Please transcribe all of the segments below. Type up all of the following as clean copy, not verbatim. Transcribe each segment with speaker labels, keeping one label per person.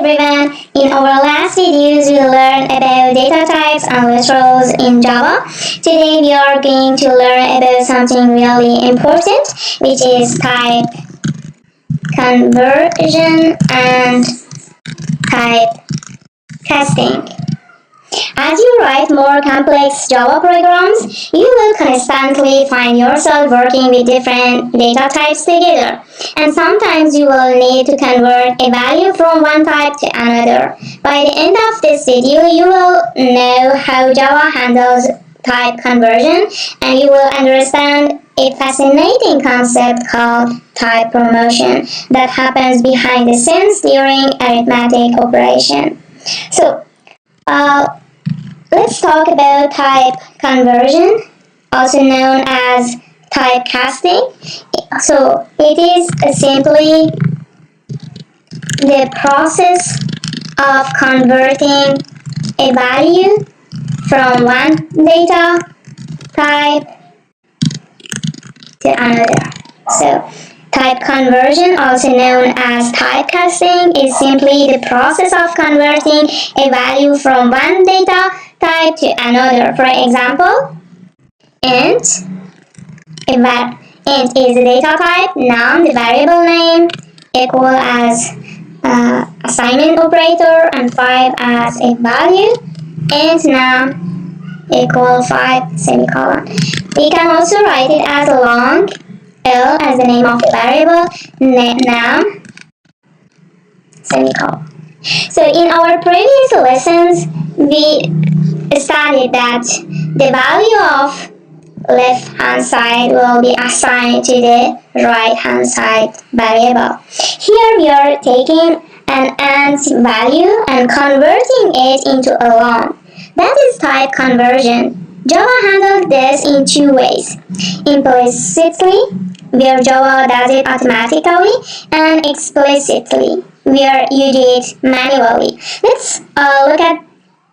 Speaker 1: everyone! In our last videos, we learned about data types and literals in Java. Today, we are going to learn about something really important, which is type conversion and type casting. As you write more complex Java programs, you will constantly find yourself working with different data types together. And sometimes you will need to convert a value from one type to another. By the end of this video, you will know how Java handles type conversion, and you will understand a fascinating concept called type promotion that happens behind the scenes during arithmetic operation. So, let's talk about type conversion, also known as type casting. So it is simply the process of converting a value from one data type to another. So type conversion, also known as type casting, is simply the process of converting a value from one data type to another. For example, int is the data type, num the variable name, equal as assignment operator, and 5 as a value, int num equal 5 semicolon. We can also write it as long, L as the name of the variable, num semicolon. So in our previous lessons, we studied that the value of left hand side will be assigned to the right hand side variable. Here we are taking an int value and converting it into a long. That is type conversion. Java handles this in two ways: implicitly, where Java does it automatically, and explicitly, where you do it manually. Let's look at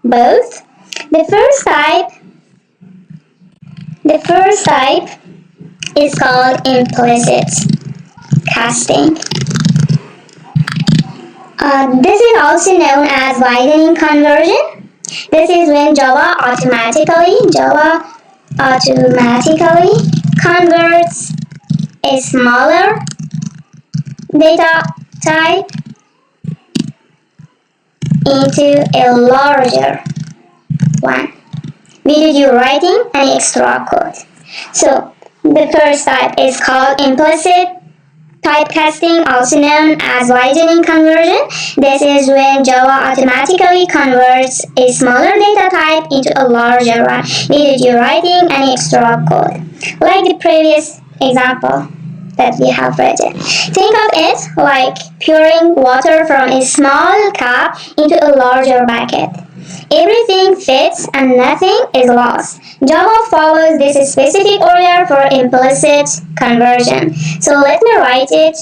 Speaker 1: both. The first type is called implicit casting. This is also known as widening conversion. This is when Java automatically converts a smaller data type into a larger one without you writing any extra code. So the first type is called implicit typecasting, also known as widening conversion. This is when Java automatically converts a smaller data type into a larger one without you writing any extra code, like the previous example that we have written. Think of it like pouring water from a small cup into a larger bucket. Everything fits and nothing is lost. Java follows this specific order for implicit conversion. So let me write it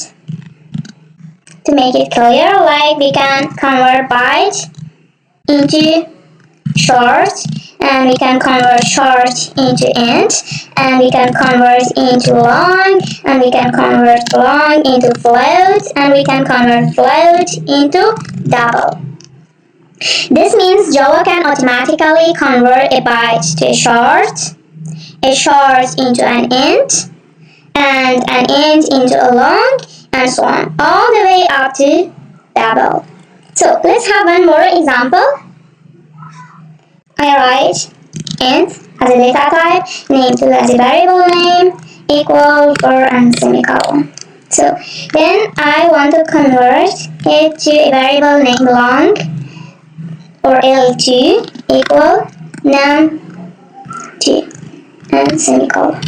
Speaker 1: to make it clear. Like, we can convert byte into short, and we can convert short into int, and we can convert into long, and we can convert long into float, and we can convert float into double. This means Java can automatically convert a byte to a short into an int, and an int into a long, and so on, all the way up to double. So let's have one more example. I write int as a data type, name2 as a variable name, equal 4 and semicolon. So then I want to convert it to a variable named long, or L2, equal num2 and semicolon.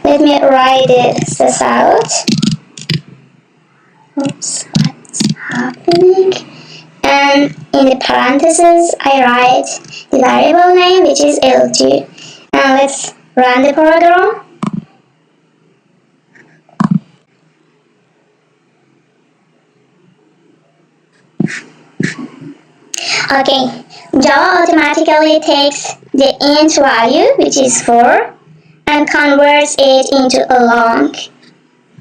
Speaker 1: Let me write this out. Oops, what's happening? And in the parentheses, I write the variable name, which is L2. Now let's run the program. Okay, Java automatically takes the int value, which is 4, and converts it into a long.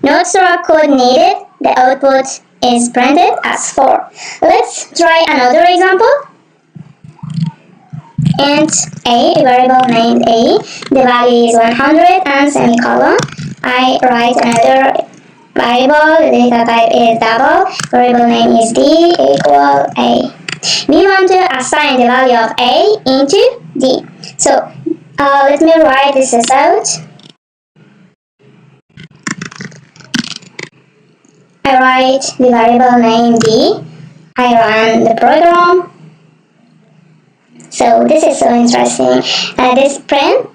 Speaker 1: No extra code needed. The output is printed as 4. Let's try another example. Int a variable named a, the value is 100 and semicolon. I write another variable, the data type is double, variable name is d equal a. We want to assign the value of a into d. So let me write this out. I write the variable name d. I run the program. So this is so interesting. This print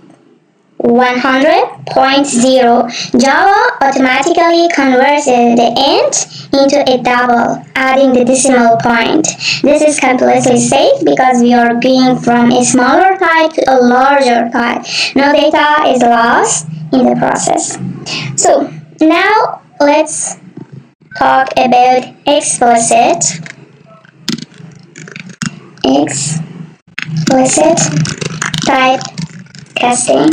Speaker 1: 100.0. Java automatically converts the int into a double, adding the decimal point. This is completely safe because we are going from a smaller type to a larger type. No data is lost in the process. So now let's talk about explicit type casting,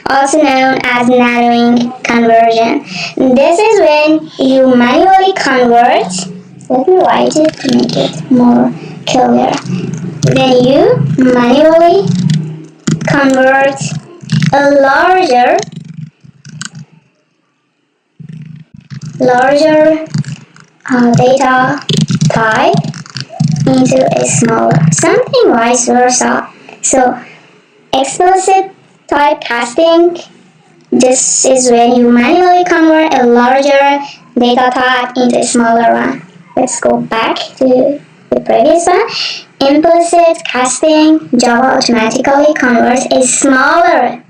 Speaker 1: also known as narrowing conversion. This is when you manually convert, let me write it to make it more clear. When you manually convert a larger data type into a smaller, something vice versa. So explicit type casting, this is when you manually convert a larger data type into a smaller one. Let's go back to the previous one. Implicit casting, Java automatically converts a smaller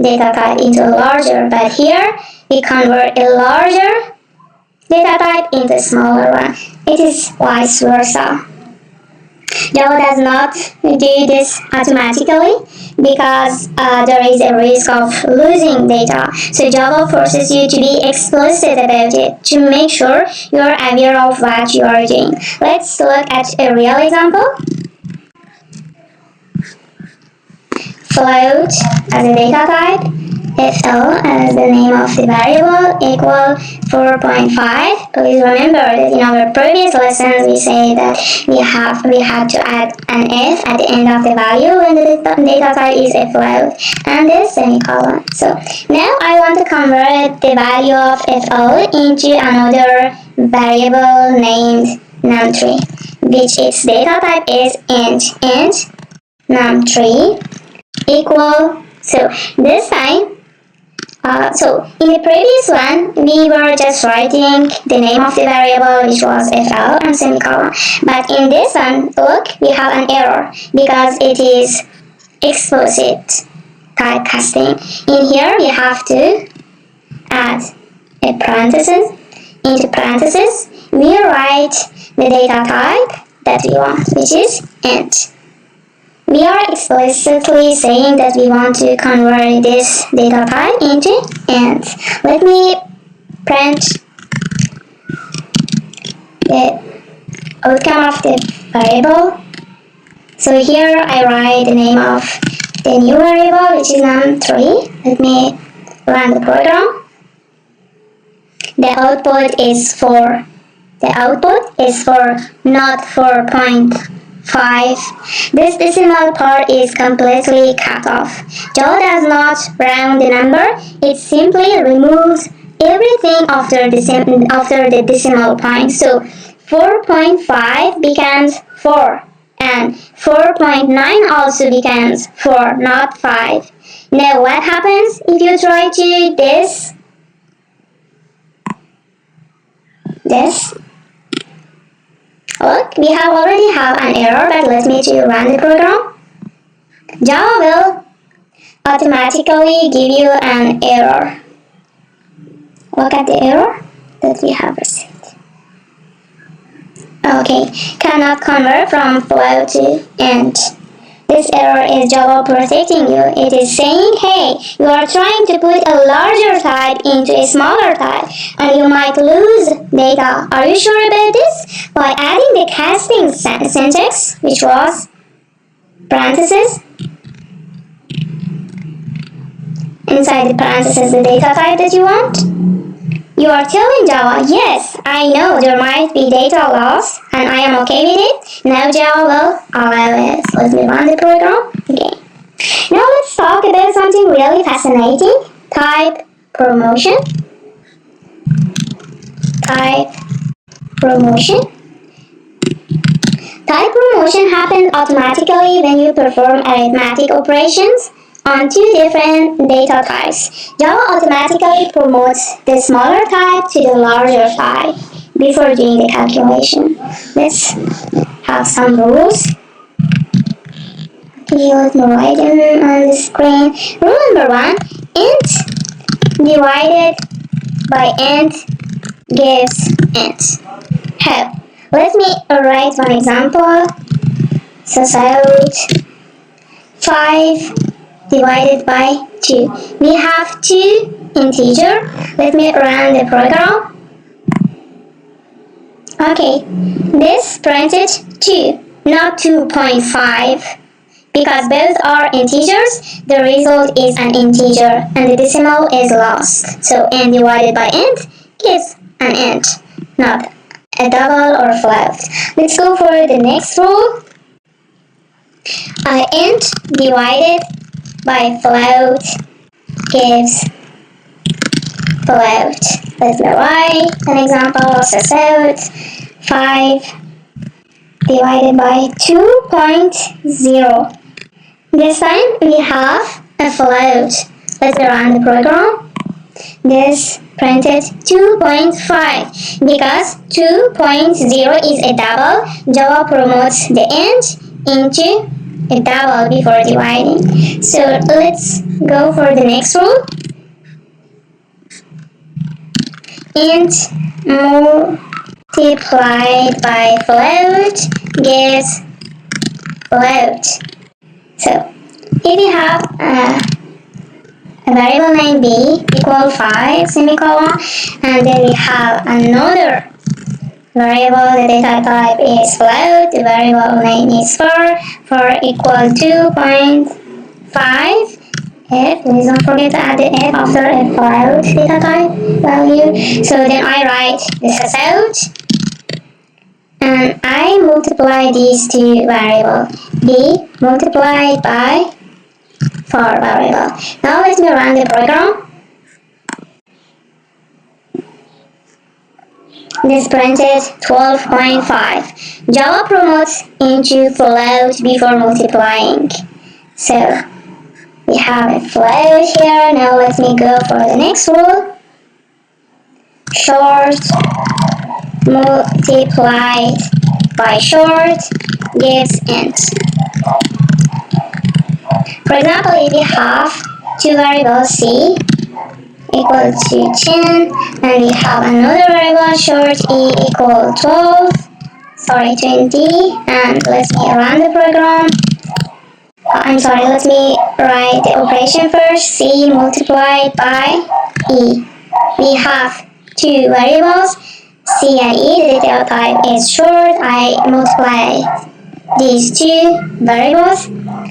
Speaker 1: data type into a larger, but here we convert a larger data type into a smaller one. It is vice versa. Java does not do this automatically because there is a risk of losing data. So Java forces you to be explicit about it to make sure you are aware of what you are doing. Let's look at a real example. Float as a data type, fl as the name of the variable equal 4.5. Please remember that in our previous lessons we say that we had to add an f at the end of the value when the data type is a float and this semicolon. So now I want to convert the value of fl into another variable named num3, which its data type is int num3 equal. So this time, so in the previous one, we were just writing the name of the variable, which was fl and semicolon. But in this one, look, we have an error because it is explicit type casting. In here, we have to add a parenthesis. Into parenthesis, we write the data type that we want, which is int. We are explicitly saying that we want to convert this data type into int. Let me print the outcome of the variable. So here I write the name of the new variable, which is num3. Let me run the program. The output is 4. The output is 4, not 4.5. This decimal part is completely cut off. Java does not round the number, it simply removes everything after the decimal point. So 4.5 becomes 4 and 4.9 also becomes 4, not 5. Now what happens if you try to do this? Look, we already have an error, but let me run the program. Java will automatically give you an error. Look at the error that we have received. Okay, cannot convert from float to int. This error is Java protecting you. It is saying, hey, you are trying to put a larger type into a smaller type and you might lose data. Are you sure about this? By adding the casting syntax, which was parentheses, inside the parentheses the data type that you want, You are telling Java, yes, I know there might be data loss and I am okay with it. Now Java will allow it. Let me run the program. Okay. Now let's talk about something really fascinating. Type promotion. Type promotion. Type promotion happens automatically when you perform arithmetic operations on two different data types. Java automatically promotes the smaller type to the larger type before doing the calculation. Let's have some rules. Okay, let me write them on the screen. Rule number 1, int divided by int gives int. How? Let me write one example. So 5 divided by 2. We have two integer. Let me run the program. Okay, this printed 2, not 2.5. Because both are integers, the result is an integer and the decimal is lost. So n divided by int gives an int, not a double or float. Let's go for the next rule. Int divided by float gives float. Let me write an example. So 5 divided by 2.0. This time we have a float. Let's run the program. This printed 2.5 because 2.0 is a double. Java promotes the int into a double before dividing. So let's go for the next rule. Int multiplied by float gives float. So if we have a variable name b equal 5 semicolon, and then we have another variable, the data type is float, the variable name is 4 equal 2.5. If, please don't forget to add the if after a float data type value. So then I write this as out, and I multiply these two variables, b multiplied by 4 variable. Now let me run the program. This printed 12.5. Java promotes into float before multiplying. So we have a float here. Now let me go for the next rule. Short multiplied by short gives int. For example, if we have two variables c equal to 10, and we have another variable short e equal 20, and let me run the program. Let me write the operation first. C multiplied by e. We have two variables, c and e. The data type is short. I multiply these two variables.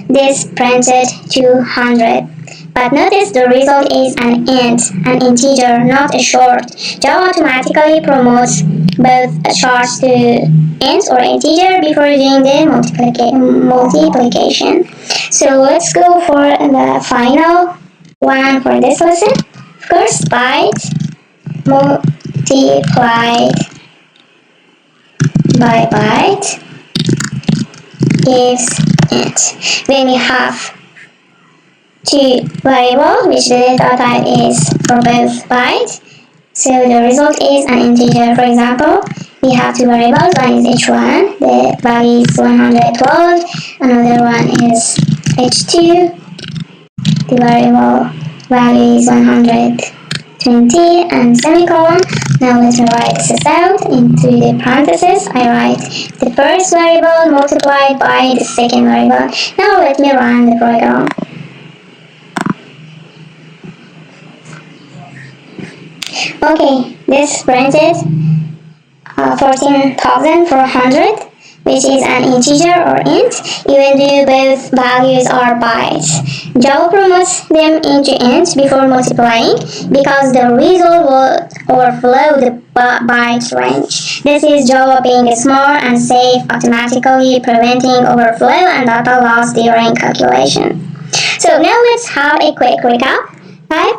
Speaker 1: This printed 200. But notice the result is an int, an integer, not a short. Java automatically promotes both shorts to int or integer before doing the multiplication. So let's go for the final one for this lesson. Of course, byte multiplied by byte gives int. When we have two variables which the data type is for both byte, so the result is an integer. For example, we have two variables, one is h1, the value is 112, another one is h2, the variable value is 120, and semicolon. Now let's write this out into the parentheses. I write the first variable multiplied by the second variable. Now let me run the program. Okay, this printed 14,400. which is an integer or int, even though both values are bytes. Java promotes them into int before multiplying because the result will overflow the byte range. This is Java being smart and safe, automatically preventing overflow and data loss during calculation. So now let's have a quick recap. Type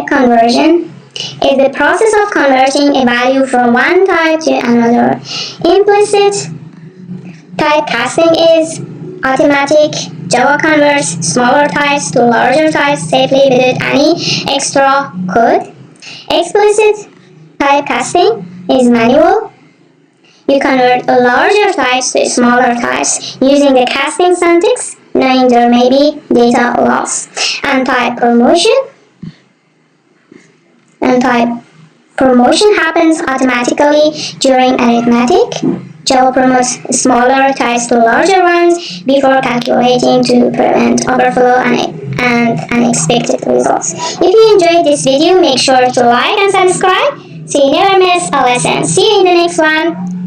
Speaker 1: conversion is the process of converting a value from one type to another. Implicit typecasting is automatic. Java converts smaller types to larger types safely without any extra code. Explicit typecasting is manual. You convert larger types to smaller types using the casting syntax, knowing there may be data loss. And type promotion happens automatically during arithmetic. Java promotes smaller types to larger ones before calculating to prevent overflow and unexpected results. If you enjoyed this video, make sure to like and subscribe so you never miss a lesson. See you in the next one.